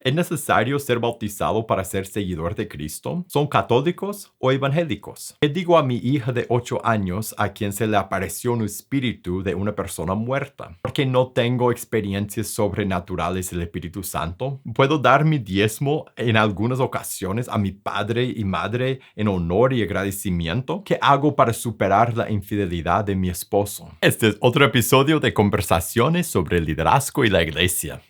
¿Es necesario ser bautizado para ser seguidor de Cristo? ¿Son católicos o evangélicos? ¿Qué digo a mi hija de 8 años a quien se le apareció un espíritu de una persona muerta? ¿Porque no tengo experiencias sobrenaturales del Espíritu Santo? ¿Puedo dar mi diezmo en algunas ocasiones a mi padre y madre en honor y agradecimiento? ¿Qué hago para superar la infidelidad de mi esposo? Este es otro episodio de Conversaciones sobre el liderazgo y la iglesia.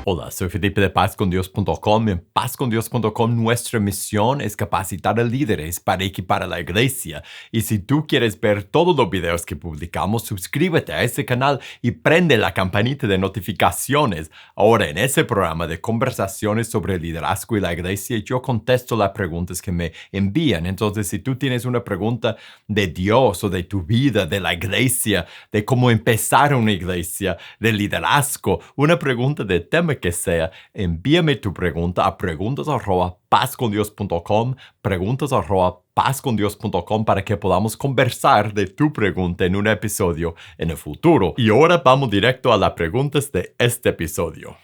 Hola, soy Felipe de PazConDios.com. En PazConDios.com nuestra misión es capacitar a líderes para equipar a la iglesia. Y si tú quieres ver todos los videos que publicamos, suscríbete a este canal y prende la campanita de notificaciones. Ahora, en ese programa de conversaciones sobre el liderazgo y la iglesia, yo contesto las preguntas que me envían. Entonces, si tú tienes una pregunta de Dios o de tu vida, de la iglesia, de cómo empezar una iglesia, de liderazgo, una pregunta de tema que sea, envíame tu pregunta a preguntas@pazcondios.com, preguntas@pazcondios.com para que podamos conversar de tu pregunta en un episodio en el futuro. Y ahora vamos directo a las preguntas de este episodio.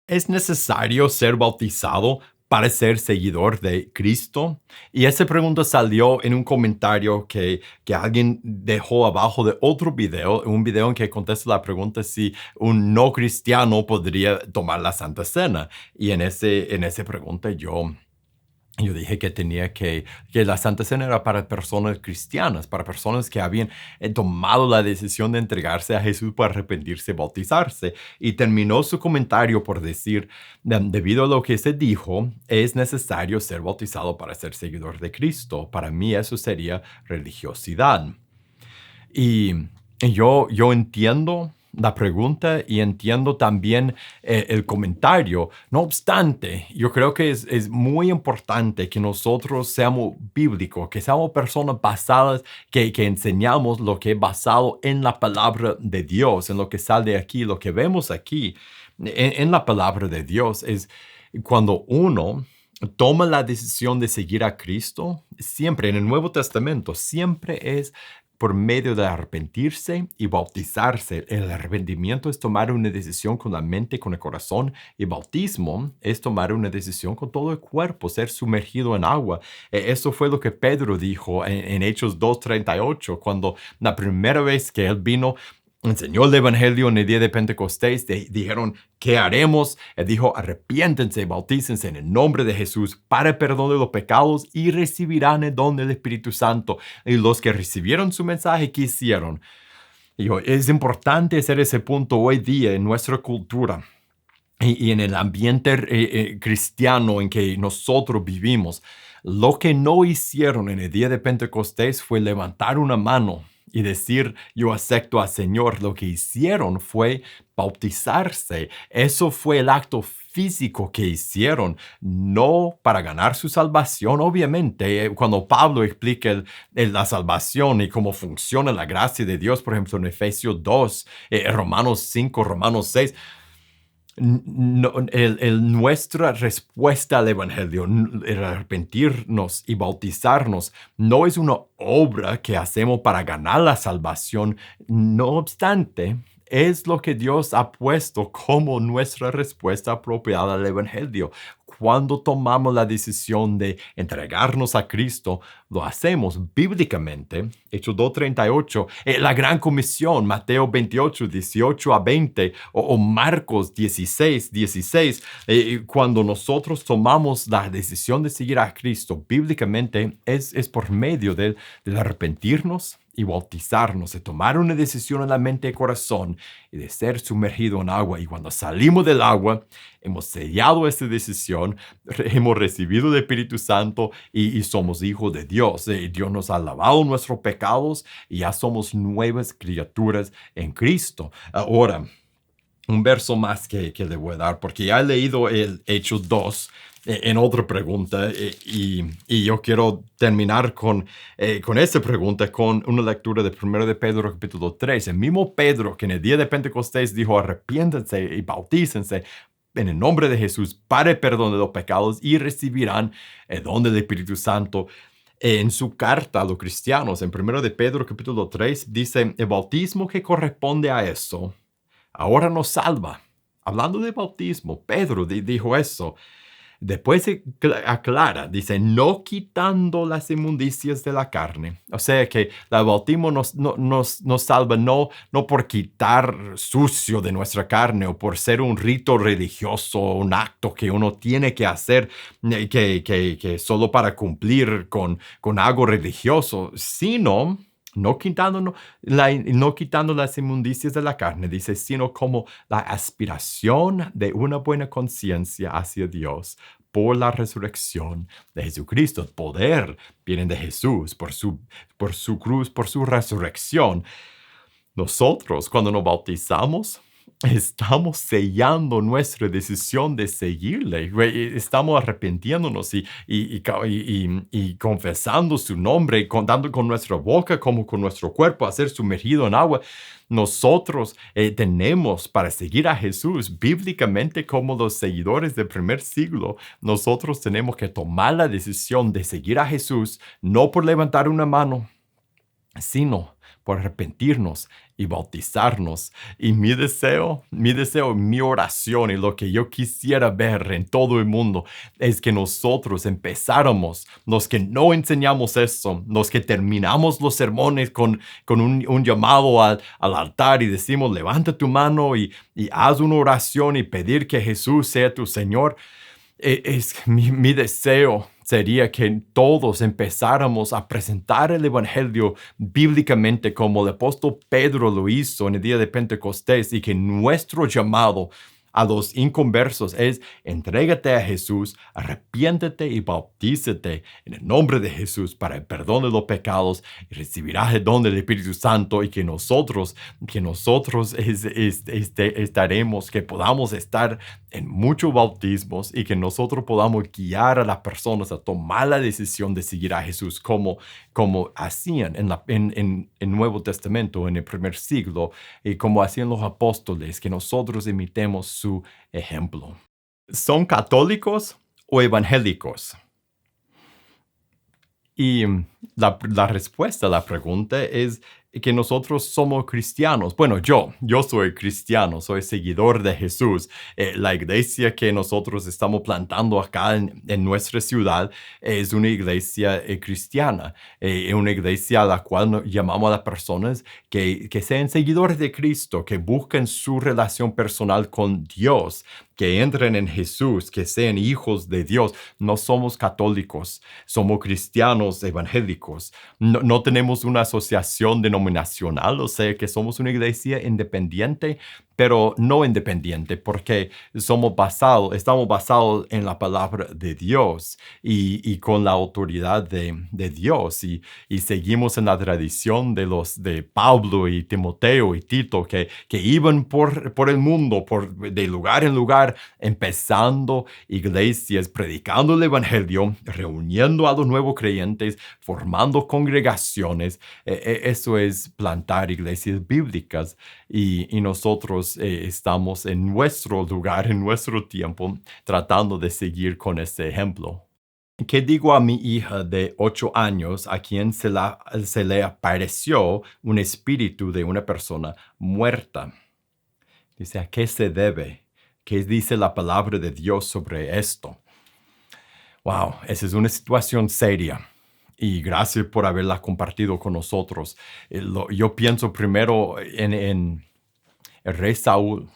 ¿Es necesario ser bautizado para ser seguidor de Cristo? Y esa pregunta salió en un comentario que alguien dejó abajo de otro video, un video en que contesta la pregunta si un no cristiano podría tomar la Santa Cena. Y en esa pregunta yo dije que la Santa Cena era para personas cristianas, para personas que habían tomado la decisión de entregarse a Jesús para arrepentirse y bautizarse. Y terminó su comentario por decir, debido a lo que se dijo, es necesario ser bautizado para ser seguidor de Cristo. Para mí eso sería religiosidad. Y yo entiendo la pregunta y entiendo también el comentario. No obstante, yo creo que es muy importante que nosotros seamos bíblicos, que seamos personas basadas, que enseñamos lo que es basado en la palabra de Dios, en lo que sale aquí, lo que vemos aquí en la palabra de Dios. Es cuando uno toma la decisión de seguir a Cristo, siempre en el Nuevo Testamento, siempre es por medio de arrepentirse y bautizarse. El arrepentimiento es tomar una decisión con la mente, con el corazón, y bautismo es tomar una decisión con todo el cuerpo, ser sumergido en agua. Eso fue lo que Pedro dijo en Hechos 2:38, cuando la primera vez que él vino, enseñó el evangelio en el día de Pentecostés. Dijeron, ¿qué haremos? Él dijo, arrepiéntense, bautícense en el nombre de Jesús para el perdón de los pecados y recibirán el don del Espíritu Santo. Y los que recibieron su mensaje, ¿qué hicieron? Es importante hacer ese punto hoy día en nuestra cultura y en el ambiente cristiano en que nosotros vivimos. Lo que no hicieron en el día de Pentecostés fue levantar una mano y decir, yo acepto al Señor. Lo que hicieron fue bautizarse. Eso fue el acto físico que hicieron, no para ganar su salvación. Obviamente, cuando Pablo explica la salvación y cómo funciona la gracia de Dios, por ejemplo, en Efesios 2, Romanos 5, Romanos 6, nuestra respuesta al Evangelio, el arrepentirnos y bautizarnos, no es una obra que hacemos para ganar la salvación. No obstante, es lo que Dios ha puesto como nuestra respuesta apropiada al Evangelio. Cuando tomamos la decisión de entregarnos a Cristo, lo hacemos bíblicamente. Hechos 2:38, la Gran Comisión, Mateo 28, 18-20, o Marcos 16. Cuando nosotros tomamos la decisión de seguir a Cristo bíblicamente, es por medio del arrepentirnos y bautizarnos, de tomar una decisión en la mente y corazón y de ser sumergido en agua. Y cuando salimos del agua, hemos sellado esta decisión, hemos recibido el Espíritu Santo y somos hijos de Dios. Dios nos ha lavado nuestros pecados y ya somos nuevas criaturas en Cristo. Ahora, un verso más que le voy a dar, porque ya he leído el Hechos 2 en otra pregunta y yo quiero terminar con esa pregunta, con una lectura de 1 de Pedro capítulo 3. El mismo Pedro que en el día de Pentecostés dijo, arrepiéntanse y bautícense en el nombre de Jesús para el perdón de los pecados y recibirán el don del Espíritu Santo. En su carta a los cristianos, en 1 de Pedro capítulo 3, dice, el bautismo que corresponde a eso, ahora nos salva. Hablando de bautismo, Pedro dijo eso. Después se aclara, dice, no quitando las inmundicias de la carne. O sea que el bautismo nos salva no por quitar sucio de nuestra carne o por ser un rito religioso, un acto que uno tiene que hacer que solo para cumplir con algo religioso, sino no quitando las inmundicias de la carne, dice, sino como la aspiración de una buena conciencia hacia Dios por la resurrección de Jesucristo. El poder viene de Jesús por su cruz, por su resurrección. Nosotros, cuando nos bautizamos, estamos sellando nuestra decisión de seguirle. Estamos arrepintiéndonos y confesando su nombre, y tanto con nuestra boca como con nuestro cuerpo, a ser sumergido en agua. Nosotros tenemos para seguir a Jesús bíblicamente como los seguidores del primer siglo. Nosotros tenemos que tomar la decisión de seguir a Jesús, no por levantar una mano, sino por arrepentirnos y bautizarnos. Y mi deseo, mi oración y lo que yo quisiera ver en todo el mundo es que nosotros empezáramos, los que no enseñamos eso, los que terminamos los sermones con un llamado al altar y decimos, levanta tu mano y haz una oración y pedir que Jesús sea tu Señor. Mi deseo sería que todos empezáramos a presentar el Evangelio bíblicamente como el apóstol Pedro lo hizo en el día de Pentecostés, y que nuestro llamado a los inconversos es: entrégate a Jesús, arrepiéntete y bautízate en el nombre de Jesús para el perdón de los pecados, y recibirás el don del Espíritu Santo. Y que nosotros estaremos, que podamos estar en muchos bautismos, y que nosotros podamos guiar a las personas a tomar la decisión de seguir a Jesús como hacían en el Nuevo Testamento, en el primer siglo, y como hacían los apóstoles, que nosotros imitemos su ejemplo. ¿Son católicos o evangélicos? Y la respuesta a la pregunta es que nosotros somos cristianos. Bueno, yo soy cristiano, soy seguidor de Jesús. La iglesia que nosotros estamos plantando acá en nuestra ciudad es una iglesia cristiana, una iglesia a la cual llamamos a las personas que sean seguidores de Cristo, que busquen su relación personal con Dios, que entren en Jesús, que sean hijos de Dios. No somos católicos, somos cristianos evangélicos. No tenemos una asociación denominacional, o sea que somos una iglesia independiente, pero no independiente, porque estamos basados en la palabra de Dios y con la autoridad de Dios, y seguimos en la tradición de Pablo y Timoteo y Tito, que iban por el mundo, de lugar en lugar, empezando iglesias, predicando el evangelio, reuniendo a los nuevos creyentes, formando congregaciones. Eso es plantar iglesias bíblicas, y nosotros estamos en nuestro lugar, en nuestro tiempo, tratando de seguir con ese ejemplo. ¿Qué digo a mi hija de 8 años a quien se le apareció un espíritu de una persona muerta? Dice, ¿a qué se debe? ¿Qué dice la palabra de Dios sobre esto? Wow, esa es una situación seria. Y gracias por haberla compartido con nosotros. Yo pienso primero en el rey Saúl,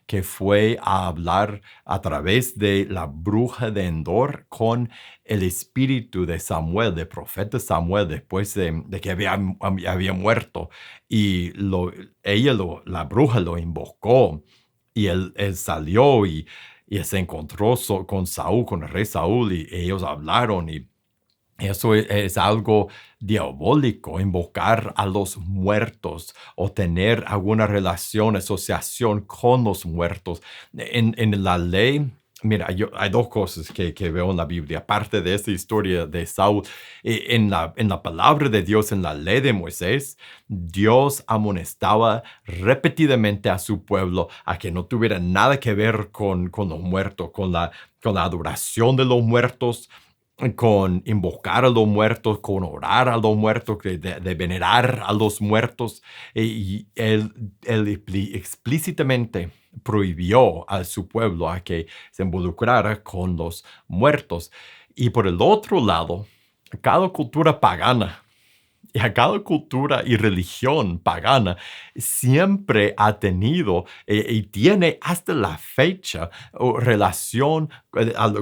que fue a hablar a través de la bruja de Endor con el espíritu de Samuel, del profeta Samuel, después de que había muerto. Y la bruja lo invocó, y él salió y se encontró con Saúl, con el rey Saúl, y ellos hablaron. Y eso es algo diabólico, invocar a los muertos o tener alguna relación, asociación con los muertos. En la ley, mira, hay dos cosas que veo en la Biblia, aparte de esta historia de Saúl. En la palabra de Dios, en la ley de Moisés, Dios amonestaba repetidamente a su pueblo a que no tuviera nada que ver con los muertos, con la adoración de los muertos. con invocar a los muertos, con orar a los muertos, de venerar a los muertos. Y él explícitamente prohibió a su pueblo a que se involucrara con los muertos. Y por el otro lado, cada cultura pagana y a cada cultura y religión pagana siempre ha tenido y tiene hasta la fecha relación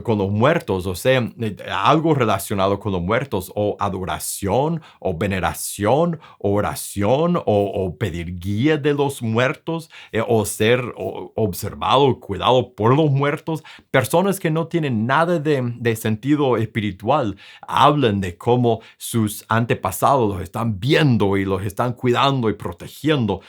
con los muertos, o sea, algo relacionado con los muertos, o adoración, o veneración, o oración, o pedir guía de los muertos, o ser observado, cuidado por los muertos. Personas que no tienen nada de sentido espiritual hablan de cómo sus antepasados los están viendo y los están cuidando y protegiendo.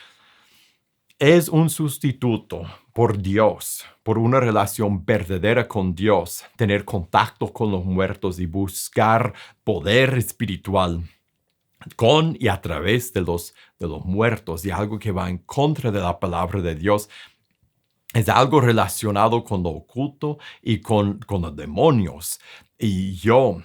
Es un sustituto por Dios, por una relación verdadera con Dios, tener contacto con los muertos y buscar poder espiritual con y a través de los muertos, y algo que va en contra de la palabra de Dios. Es algo relacionado con lo oculto y con los demonios. Y yo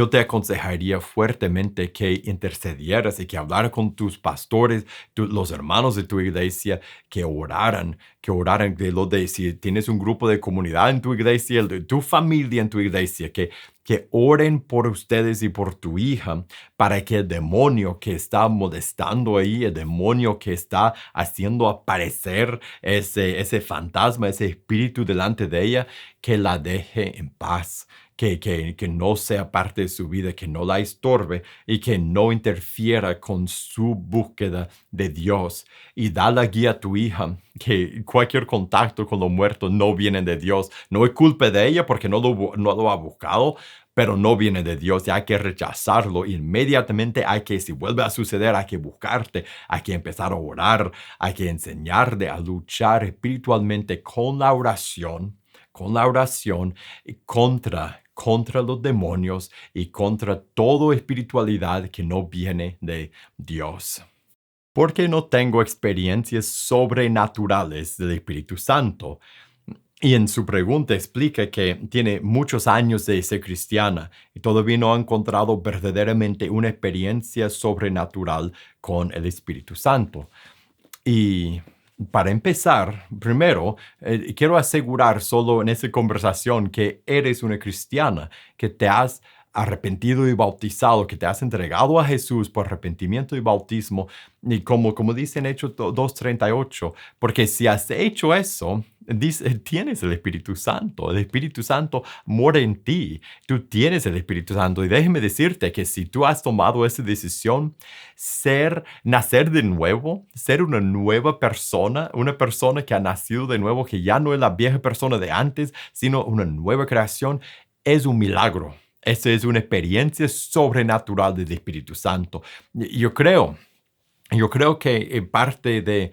te aconsejaría fuertemente que intercedieras y que hablaras con tus pastores, los hermanos de tu iglesia, que oraran, de si tienes un grupo de comunidad en tu iglesia, de tu familia en tu iglesia, que oren por ustedes y por tu hija, para que el demonio que está molestando ahí, el demonio que está haciendo aparecer ese fantasma, ese espíritu delante de ella, que la deje en paz. Que no sea parte de su vida, que no la estorbe y que no interfiera con su búsqueda de Dios. Y da la guía a tu hija, que cualquier contacto con los muertos no viene de Dios. No es culpa de ella porque no lo ha buscado, pero no viene de Dios y hay que rechazarlo inmediatamente. Si vuelve a suceder, hay que buscarte, hay que empezar a orar, hay que enseñarte a luchar espiritualmente con la oración contra los demonios y contra toda espiritualidad que no viene de Dios. Porque no tengo experiencias sobrenaturales del Espíritu Santo. Y en su pregunta explica que tiene muchos años de ser cristiana y todavía no ha encontrado verdaderamente una experiencia sobrenatural con el Espíritu Santo. Y para empezar, primero, quiero asegurar solo en esta conversación que eres una cristiana, que te has arrepentido y bautizado, que te has entregado a Jesús por arrepentimiento y bautismo, y como dice en Hechos 2:38, porque si has hecho eso, tienes el Espíritu Santo mora en ti, tú tienes el Espíritu Santo, y déjeme decirte que si tú has tomado esa decisión, nacer de nuevo, ser una nueva persona, una persona que ha nacido de nuevo, que ya no es la vieja persona de antes, sino una nueva creación, es un milagro. Esa es una experiencia sobrenatural del Espíritu Santo. Yo creo que parte de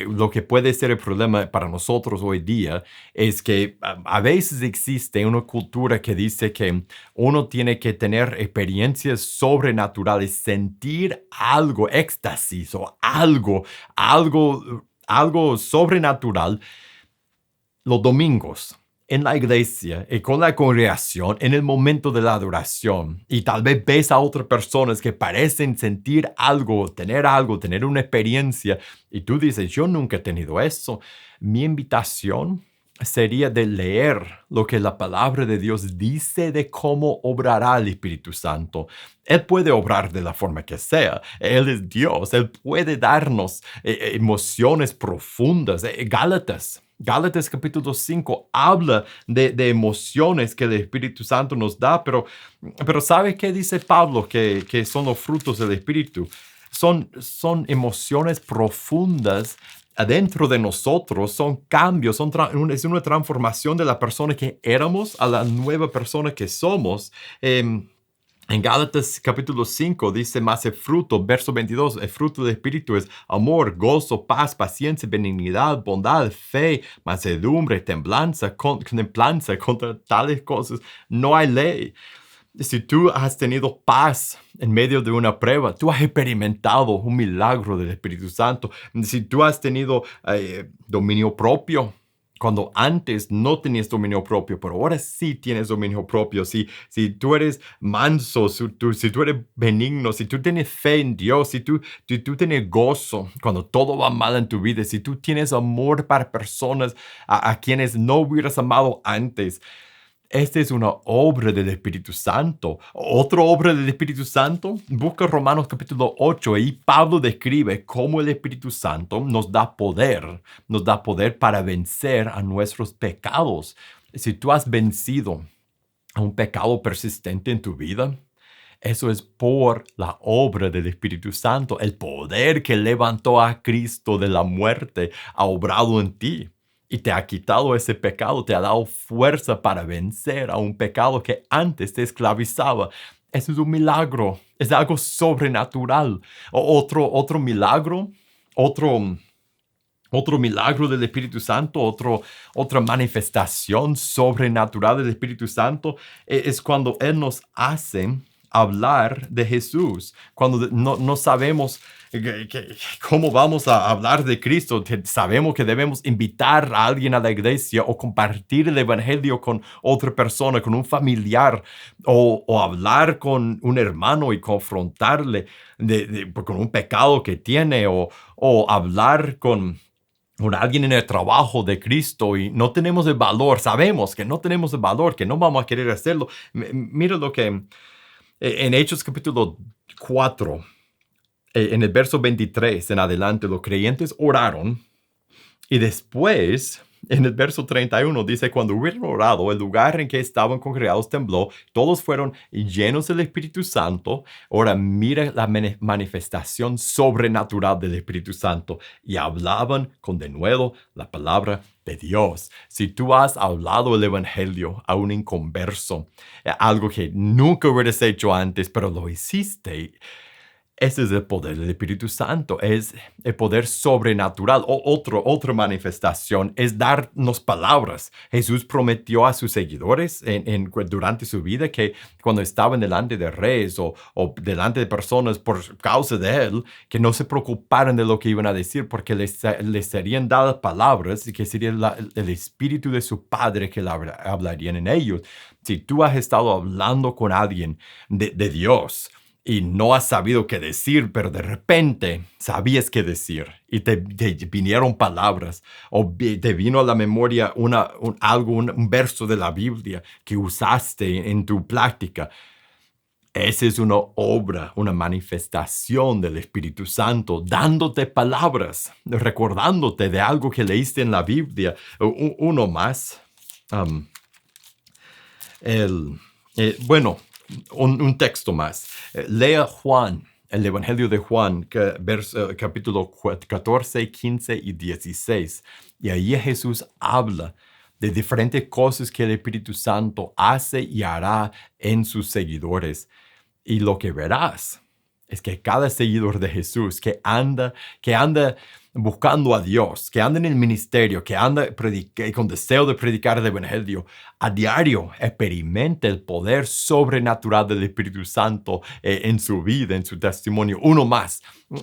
lo que puede ser el problema para nosotros hoy día es que a veces existe una cultura que dice que uno tiene que tener experiencias sobrenaturales, sentir algo, éxtasis o algo sobrenatural los domingos en la iglesia y con la congregación en el momento de la adoración. Y tal vez ves a otras personas que parecen sentir algo, tener una experiencia, y tú dices, yo nunca he tenido eso. Mi invitación sería de leer lo que la palabra de Dios dice de cómo obrará el Espíritu Santo. Él puede obrar de la forma que sea. Él es Dios. Él puede darnos emociones profundas. Gálatas capítulo 5 habla de emociones que el Espíritu Santo nos da, pero ¿sabe qué dice Pablo que son los frutos del Espíritu? Son emociones profundas adentro de nosotros, son cambios, es una transformación de la persona que éramos a la nueva persona que somos. En Gálatas capítulo 5 dice más el fruto, verso 22, el fruto del Espíritu es amor, gozo, paz, paciencia, benignidad, bondad, fe, mansedumbre, templanza. Contra tales cosas no hay ley. Si tú has tenido paz en medio de una prueba, tú has experimentado un milagro del Espíritu Santo. Si tú has tenido dominio propio, Cuando antes no tenías dominio propio, pero ahora sí tienes dominio propio. Si tú eres manso, si tú eres benigno, si tú tienes fe en Dios, si tú tienes gozo cuando todo va mal en tu vida, si tú tienes amor para personas a quienes no hubieras amado antes, esta es una obra del Espíritu Santo. Otra obra del Espíritu Santo, busca Romanos capítulo 8 y Pablo describe cómo el Espíritu Santo nos da poder para vencer a nuestros pecados. Si tú has vencido a un pecado persistente en tu vida, eso es por la obra del Espíritu Santo. El poder que levantó a Cristo de la muerte ha obrado en ti y te ha quitado ese pecado, te ha dado fuerza para vencer a un pecado que antes te esclavizaba. Eso es un milagro, es algo sobrenatural. Otro milagro, otro milagro del Espíritu Santo, otra manifestación sobrenatural del Espíritu Santo es cuando Él nos hace hablar de Jesús. Cuando no sabemos cómo vamos a hablar de Cristo, sabemos que debemos invitar a alguien a la iglesia o compartir el evangelio con otra persona, con un familiar, o hablar con un hermano y confrontarle con un pecado que tiene, o hablar con alguien en el trabajo de Cristo y no tenemos el valor, sabemos que no tenemos el valor, que no vamos a querer hacerlo. Mira lo que en Hechos capítulo 4, en el verso 23 en adelante, los creyentes oraron y después, en el verso 31 dice, cuando hubieron orado, el lugar en que estaban congregados tembló, todos fueron llenos del Espíritu Santo. Ahora mira la manifestación sobrenatural del Espíritu Santo y hablaban con denuedo la palabra de Dios. Si tú has hablado el evangelio a un inconverso, algo que nunca hubieras hecho antes, pero lo hiciste, ese es el poder del Espíritu Santo, es el poder sobrenatural. Otra manifestación es darnos palabras. Jesús prometió a sus seguidores durante su vida que cuando estaban delante de reyes o delante de personas por causa de Él, que no se preocuparan de lo que iban a decir porque les serían dadas palabras y que sería el Espíritu de su Padre que hablarían en ellos. Si tú has estado hablando con alguien de Dios, y no has sabido qué decir, pero de repente sabías qué decir y te vinieron palabras o te vino a la memoria un verso de la Biblia que usaste en tu práctica. Esa es una obra, una manifestación del Espíritu Santo, dándote palabras, recordándote de algo que leíste en la Biblia. Uno más. Bueno, un texto más. Lea Juan, el Evangelio de Juan, capítulo 14, 15 y 16. Y ahí Jesús habla de diferentes cosas que el Espíritu Santo hace y hará en sus seguidores. Y lo que verás es que cada seguidor de Jesús que anda buscando a Dios, que anda en el ministerio, que anda con deseo de predicar el evangelio, a diario experimenta el poder sobrenatural del Espíritu Santo en su vida, en su testimonio. Uno más,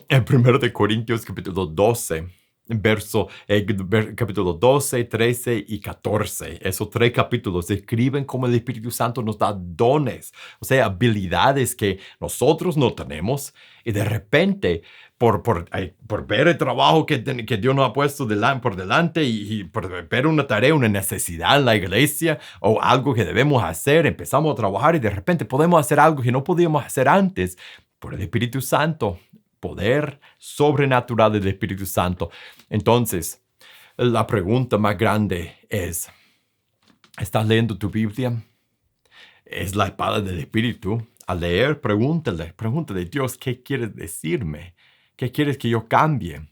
en 1 Corintios capítulo 12. Capítulo 12, 13 y 14. Esos 3 capítulos describen cómo el Espíritu Santo nos da dones, o sea, habilidades que nosotros no tenemos y de repente por ver el trabajo que Dios nos ha puesto por delante y por ver una tarea, una necesidad en la iglesia o algo que debemos hacer, empezamos a trabajar y de repente podemos hacer algo que no podíamos hacer antes por el Espíritu Santo. Poder sobrenatural del Espíritu Santo. Entonces, la pregunta más grande es, ¿estás leyendo tu Biblia? Es la espada del Espíritu. Al leer, pregúntale, Dios, ¿qué quieres decirme? ¿Qué quieres que yo cambie?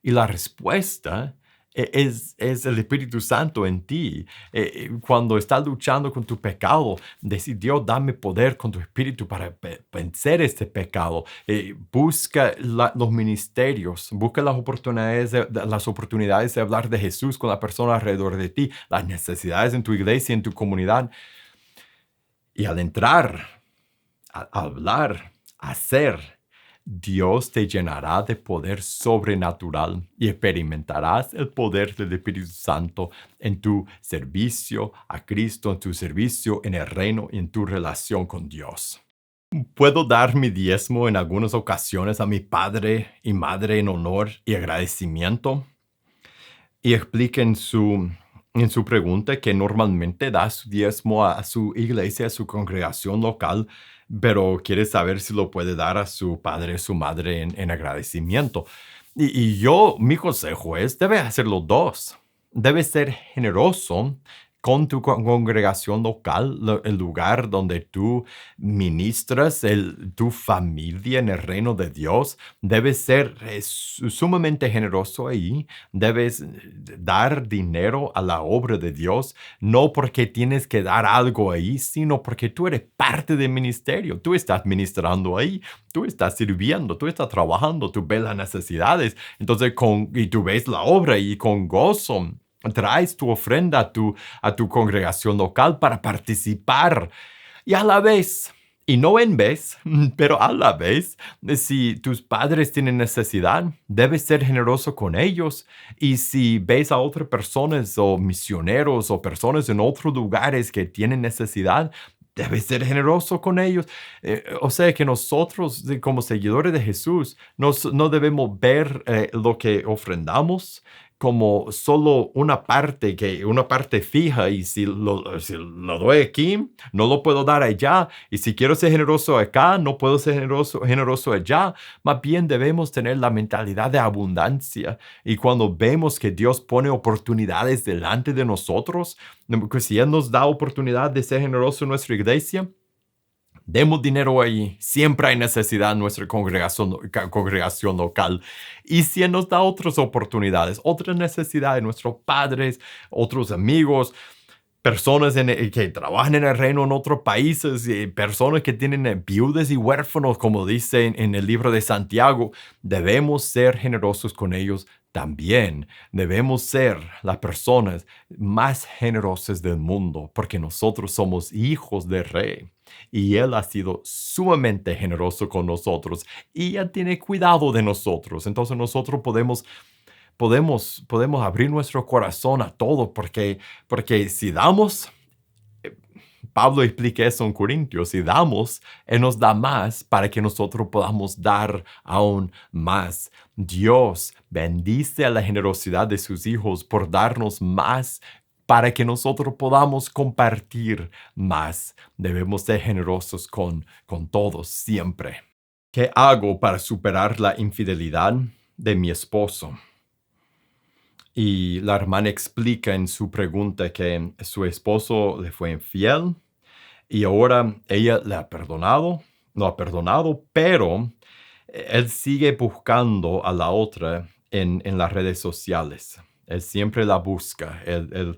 Y la respuesta es el Espíritu Santo en ti. Cuando estás luchando con tu pecado, decir, Dios, dame poder con tu Espíritu para vencer este pecado. Busca los ministerios, busca las oportunidades de hablar de Jesús con la persona alrededor de ti, las necesidades en tu iglesia, en tu comunidad. Y al entrar, a hablar, a hacer, Dios te llenará de poder sobrenatural y experimentarás el poder del Espíritu Santo en tu servicio a Cristo, en tu servicio en el reino y en tu relación con Dios. Puedo dar mi diezmo en algunas ocasiones a mi padre y madre en honor y agradecimiento. Y explica en su pregunta que normalmente da su diezmo a su iglesia, a su congregación local, pero quiere saber si lo puede dar a su padre o su madre en agradecimiento. Mi consejo es, debe hacer los dos. Debe ser generoso con tu congregación local, el lugar donde tú ministras, tu familia en el reino de Dios. Debes ser sumamente generoso ahí. Debes dar dinero a la obra de Dios, no porque tienes que dar algo ahí, sino porque tú eres parte del ministerio. Tú estás ministrando ahí, tú estás sirviendo, tú estás trabajando, tú ves las necesidades. Entonces, y tú ves la obra y con gozo traes tu ofrenda a tu congregación local para participar. Y a la vez, y no en vez, pero a la vez, si tus padres tienen necesidad, debes ser generoso con ellos. Y si ves a otras personas o misioneros o personas en otros lugares que tienen necesidad, debes ser generoso con ellos. O sea que nosotros, como seguidores de Jesús, no debemos ver lo que ofrendamos como solo una parte fija, y si lo doy aquí, no lo puedo dar allá, y si quiero ser generoso acá, no puedo ser generoso allá. Más bien debemos tener la mentalidad de abundancia, y cuando vemos que Dios pone oportunidades delante de nosotros, que si Él nos da oportunidad de ser generoso en nuestra iglesia, demos dinero ahí. Siempre hay necesidad en nuestra congregación local. Y si Él nos da otras oportunidades, otras necesidades, nuestros padres, otros amigos, personas que trabajan en el reino en otros países, personas que tienen viudas y huérfanos, como dice en el libro de Santiago, debemos ser generosos con ellos también. Debemos ser las personas más generosas del mundo, porque nosotros somos hijos del Rey. Y Él ha sido sumamente generoso con nosotros y Él tiene cuidado de nosotros. Entonces nosotros podemos abrir nuestro corazón a todo, porque si damos, Pablo explica eso en Corintios, si damos, Él nos da más para que nosotros podamos dar aún más. Dios bendice a la generosidad de sus hijos por darnos más para que nosotros podamos compartir más. Debemos ser generosos con todos siempre. ¿Qué hago para superar la infidelidad de mi esposo? Y la hermana explica en su pregunta que su esposo le fue infiel y ahora ella lo ha perdonado, pero él sigue buscando a la otra en las redes sociales. Él siempre la busca. Él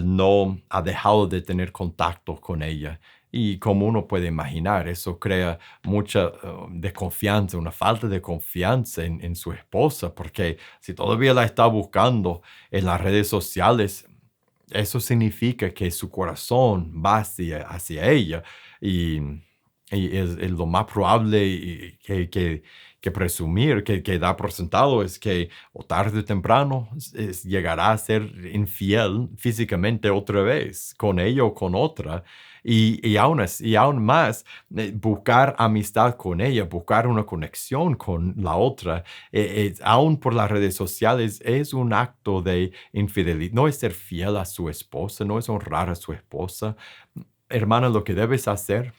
no ha dejado de tener contacto con ella. Y como uno puede imaginar, eso crea mucha desconfianza, una falta de confianza en su esposa, porque si todavía la está buscando en las redes sociales, eso significa que su corazón va hacia ella, y, y es lo más probable que presumir, que da por sentado, es que o tarde o temprano llegará a ser infiel físicamente otra vez, con ella o con otra. Y aún más, buscar amistad con ella, buscar una conexión con la otra, aún por las redes sociales, es un acto de infidelidad. No es ser fiel a su esposa, no es honrar a su esposa. Hermana, lo que debes hacer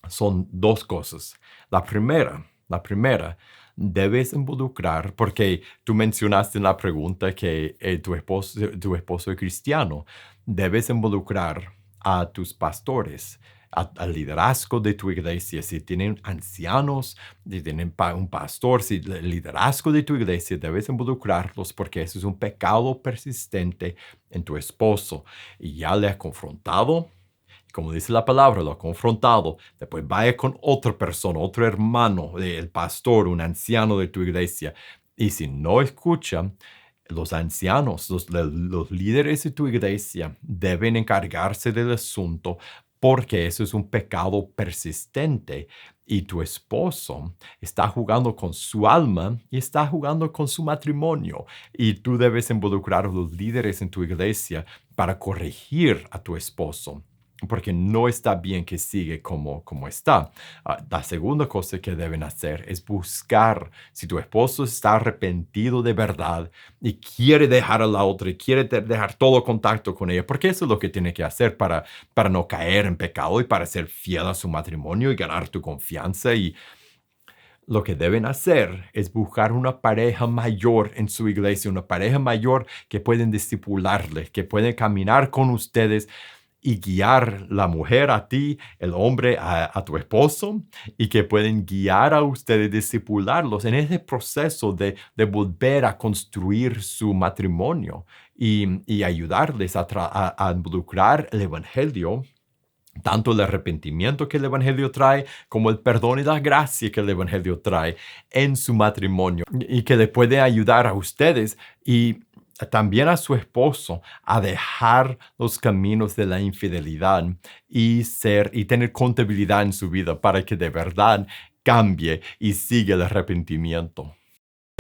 son dos cosas. La primera, debes involucrar, porque tú mencionaste en la pregunta que tu esposo es cristiano. Debes involucrar a tus pastores, al liderazgo de tu iglesia. Si tienen ancianos, si tienen un pastor, si el liderazgo de tu iglesia, debes involucrarlos, porque eso es un pecado persistente en tu esposo. Y ya le has confrontado, como dice la palabra, lo ha confrontado. Después vaya con otra persona, otro hermano, el pastor, un anciano de tu iglesia. Y si no escucha, los ancianos, los líderes de tu iglesia deben encargarse del asunto porque eso es un pecado persistente y tu esposo está jugando con su alma y está jugando con su matrimonio y tú debes involucrar a los líderes en tu iglesia para corregir a tu esposo. Porque no está bien que sigue como está. La segunda cosa que deben hacer es buscar si tu esposo está arrepentido de verdad y quiere dejar a la otra y quiere dejar todo contacto con ella, porque eso es lo que tiene que hacer para no caer en pecado y para ser fiel a su matrimonio y ganar tu confianza. Y lo que deben hacer es buscar una pareja mayor en su iglesia, una pareja mayor que pueden discipularle, que pueden caminar con ustedes y guiar la mujer a ti, el hombre a tu esposo, y que pueden guiar a ustedes, discipularlos en ese proceso de volver a construir su matrimonio y ayudarles a involucrar el Evangelio, tanto el arrepentimiento que el Evangelio trae, como el perdón y la gracia que el Evangelio trae en su matrimonio, y que le puede ayudar a ustedes y también a su esposo a dejar los caminos de la infidelidad y tener contabilidad en su vida para que de verdad cambie y siga el arrepentimiento.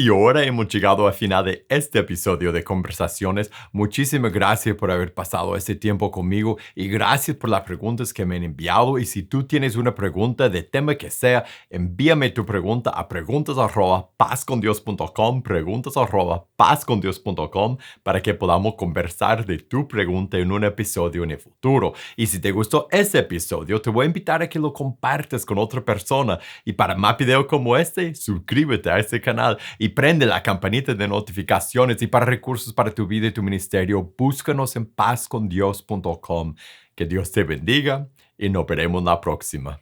Y ahora hemos llegado al final de este episodio de Conversaciones. Muchísimas gracias por haber pasado este tiempo conmigo y gracias por las preguntas que me han enviado. Y si tú tienes una pregunta de tema que sea, envíame tu pregunta a preguntas@pazcondios.com, preguntas@pazcondios.com, para que podamos conversar de tu pregunta en un episodio en el futuro. Y si te gustó este episodio, te voy a invitar a que lo compartas con otra persona. Y para más videos como este, suscríbete a este canal y prende la campanita de notificaciones. Y para recursos para tu vida y tu ministerio, búscanos en pazcondios.com. Que Dios te bendiga y nos veremos la próxima.